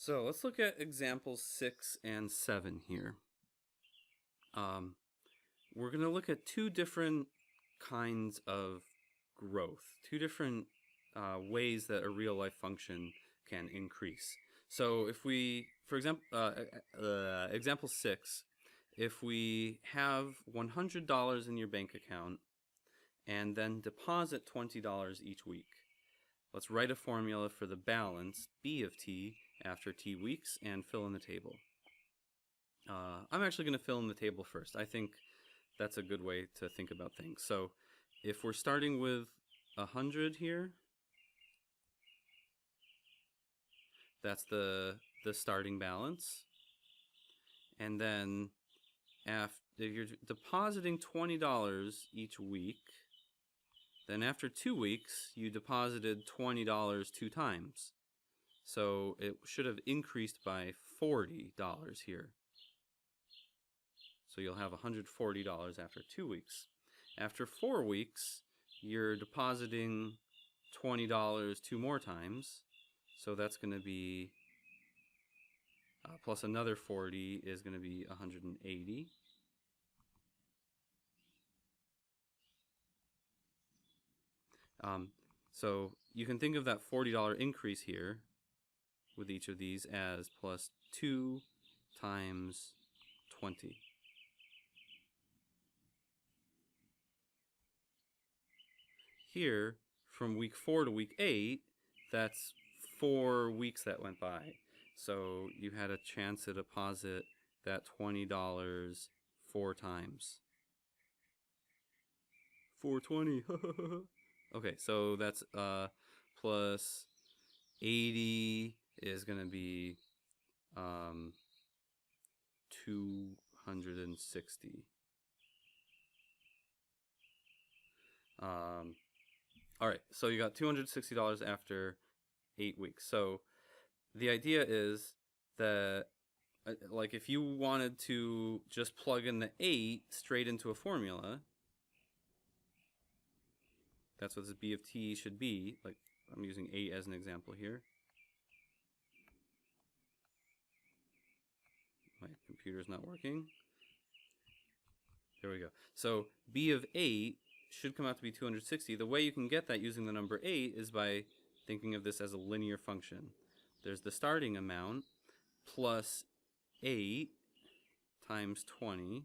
So let's look at examples 6 and 7 here. We're going to look at two different kinds of growth, two different ways that a real life function can increase. So if we, for example, example 6, if we have $100 in your bank account and then deposit $20 each week, let's write a formula for the balance, B of t, after t weeks and fill in the table. I'm actually going to fill in the table first. I think that's a good way to think about things. So if we're starting with 100 here, that's the starting balance. And then if you're depositing $20 each week, then after 2 weeks, you deposited $20 two times. So it should have increased by $40 here. So you'll have $140 after 2 weeks. After 4 weeks, you're depositing $20 two more times. So that's going to be, plus another 40 is going to be 180. So you can think of that $40 increase here with each of these as plus 2 times 20. Here, from week 4 to week 8, that's 4 weeks that went by. So you had a chance to deposit that $20 4 times. 420. Okay, so that's plus 80 is going to be 260. All right, so you got $260 after 8 weeks. So the idea is that, like, if you wanted to just plug in the 8 straight into a formula, that's what this B of t should be. Like, I'm using 8 as an example here. My computer's not working. There we go. So B of 8 should come out to be 260. The way you can get that using the number 8 is by thinking of this as a linear function. There's the starting amount plus 8 times 20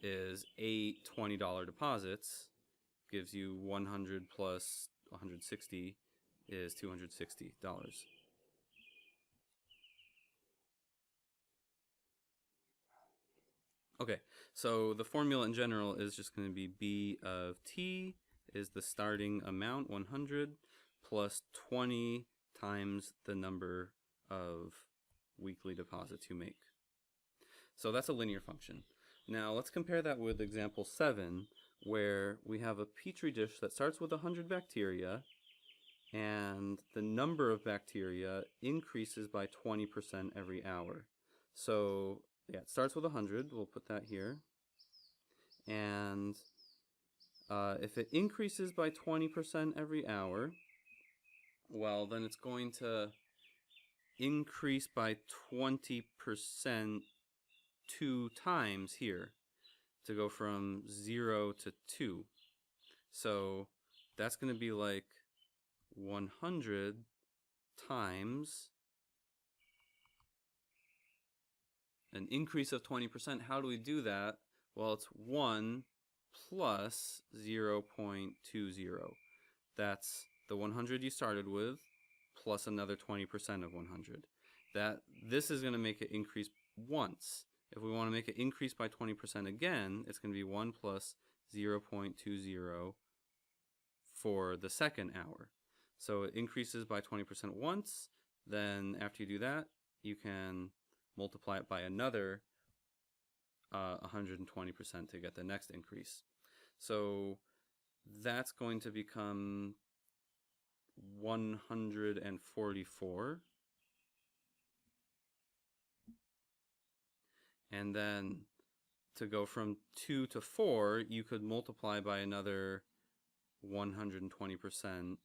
is 8 $20 deposits, gives you 100 plus 160 is $260. Okay, so the formula in general is just going to be B of t is the starting amount, 100, plus 20 times the number of weekly deposits you make. So that's a linear function. Now let's compare that with example 7, where we have a petri dish that starts with 100 bacteria, and the number of bacteria increases by 20% every hour. So yeah, it starts with 100. We'll put that here. And if it increases by 20% every hour, well, then it's going to increase by 20% 2 times here to go from 0 to 2. So that's going to be like 100 times an increase of 20%. How do we do that? Well, it's 1 plus 0.20. That's the 100 you started with plus another 20% of 100. This is going to make it increase once. If we want to make it increase by 20% again, it's going to be 1 plus 0.20 for the second hour. So it increases by 20% once. Then after you do that, you can multiply it by another 120% to get the next increase. So that's going to become 144. And then to go from 2 to 4, you could multiply by another 120%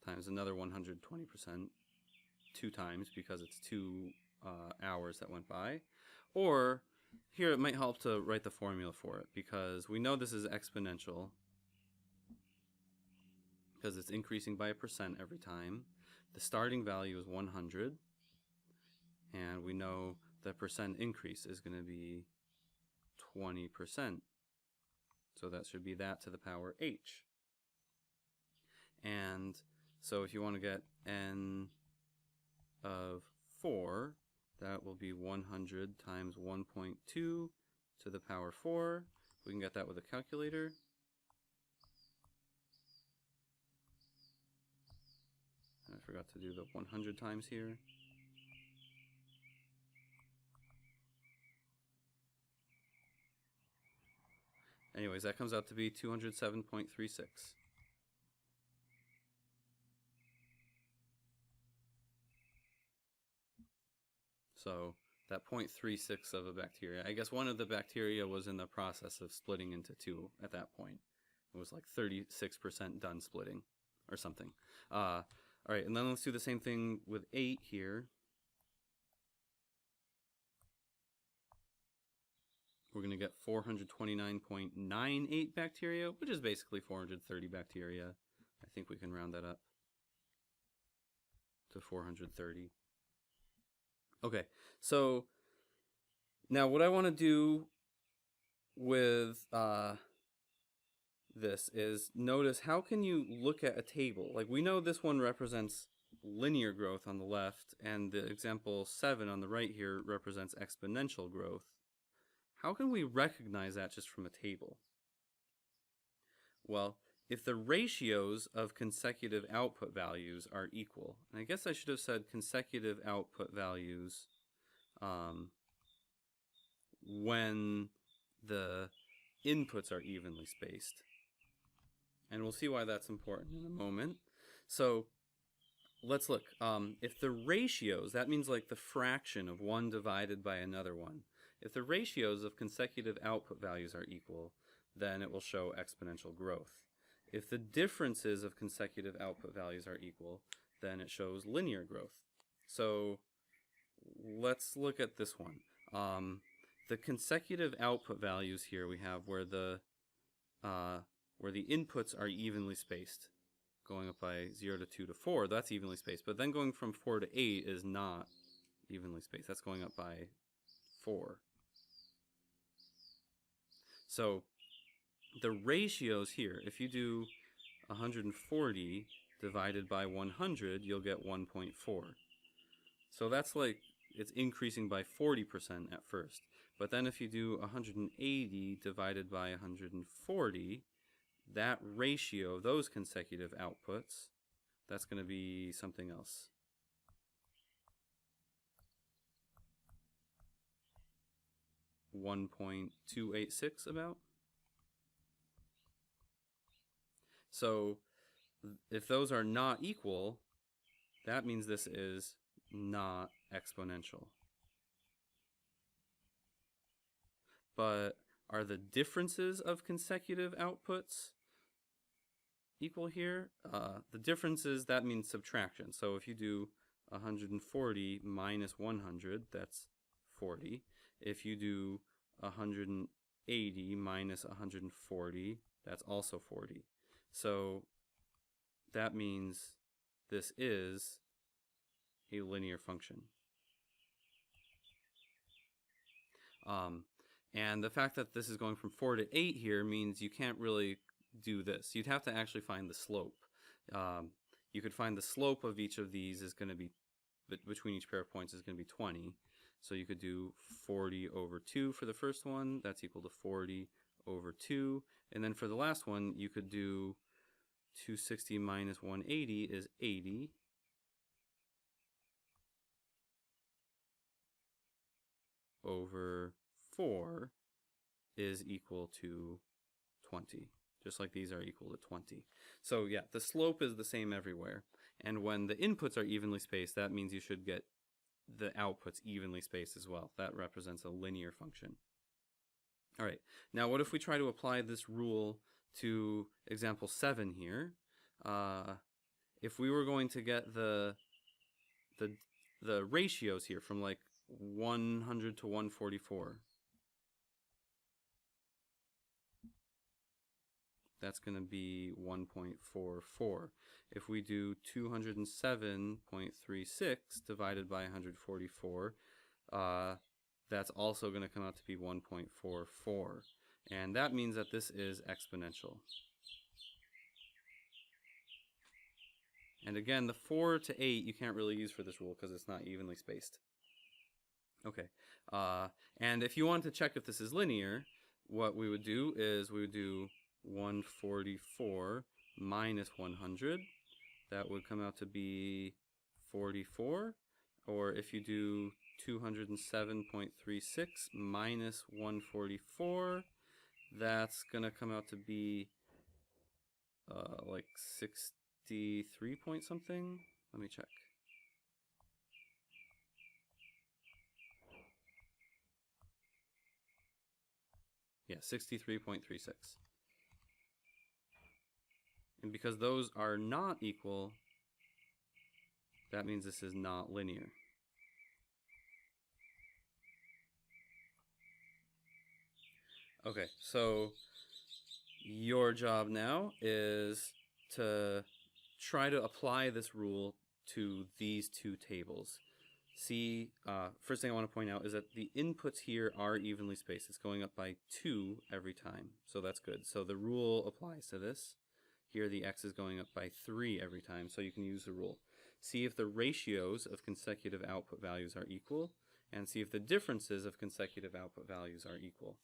times another 120%. 2 times because it's 2 hours that went by. Or here it might help to write the formula for it, because we know this is exponential because it's increasing by 1% every time. The starting value is 100, and we know the percent increase is going to be 20%. So that should be that to the power h. And so if you want to get n of 4, that will be 100 times 1.2 to the power 4. We can get that with a calculator. I forgot to do the 100 times here. Anyways, that comes out to be 207.36. So that 0.36 of a bacteria, I guess one of the bacteria was in the process of splitting into 2 at that point. It was like 36% done splitting or something. All right, and then let's do the same thing with 8 here. We're going to get 429.98 bacteria, which is basically 430 bacteria. I think we can round that up to 430. Okay, so now what I want to do with this is notice, how can you look at a table? Like, we know this one represents linear growth on the left, and the example 7 on the right here represents exponential growth. How can we recognize that just from a table? Well, if the ratios of consecutive output values are equal, and I guess I should have said consecutive output values when the inputs are evenly spaced. And we'll see why that's important in a moment. So let's look. If the ratios, that means like the fraction of one divided by another one. If the ratios of consecutive output values are equal, then it will show exponential growth. If the differences of consecutive output values are equal, then it shows linear growth. So let's look at this one. The consecutive output values here we have where the inputs are evenly spaced, going up by 0 to 2 to 4, that's evenly spaced. But then going from 4 to 8 is not evenly spaced. That's going up by 4. So the ratios here, if you do 140 divided by 100, you'll get 1.4. So that's like, it's increasing by 40% at first. But then if you do 180 divided by 140, that ratio of those consecutive outputs, that's going to be something else. .286 about. So if those are not equal, that means this is not exponential. But are the differences of consecutive outputs equal here? The differences, that means subtraction. So if you do 140 minus 100, that's 40. If you do 180 minus 140, that's also 40. So that means this is a linear function. And the fact that this is going from 4 to 8 here means you can't really do this. You'd have to actually find the slope. You could find the slope of each of these is going to be, between each pair of points is going to be 20. So you could do 40 over 2 for the first one. That's equal to 40 over 2. And then for the last one, you could do 260 minus 180 is 80. Over 4 is equal to 20. Just like these are equal to 20. So yeah, the slope is the same everywhere. And when the inputs are evenly spaced, that means you should get the outputs evenly spaced as well. That represents a linear function. All right, now what if we try to apply this rule to example 7 here? If we were going to get the the ratios here from like 100 to 144. That's going to be 1.44. If we do 207.36 divided by 144, that's also going to come out to be 1.44. And that means that this is exponential. And again, the 4 to 8 you can't really use for this rule because it's not evenly spaced. Okay, and if you want to check if this is linear, what we would do is we would do 144 minus 100. That would come out to be 44. Or if you do 207.36 minus 144, that's going to come out to be like 63 point something. Let me check. Yeah, 63.36. And because those are not equal, that means this is not linear. Okay, so your job now is to try to apply this rule to these two tables. See, first thing I want to point out is that the inputs here are evenly spaced. It's going up by 2 every time, so that's good. So the rule applies to this. Here the x is going up by 3 every time, so you can use the rule. See if the ratios of consecutive output values are equal, and see if the differences of consecutive output values are equal.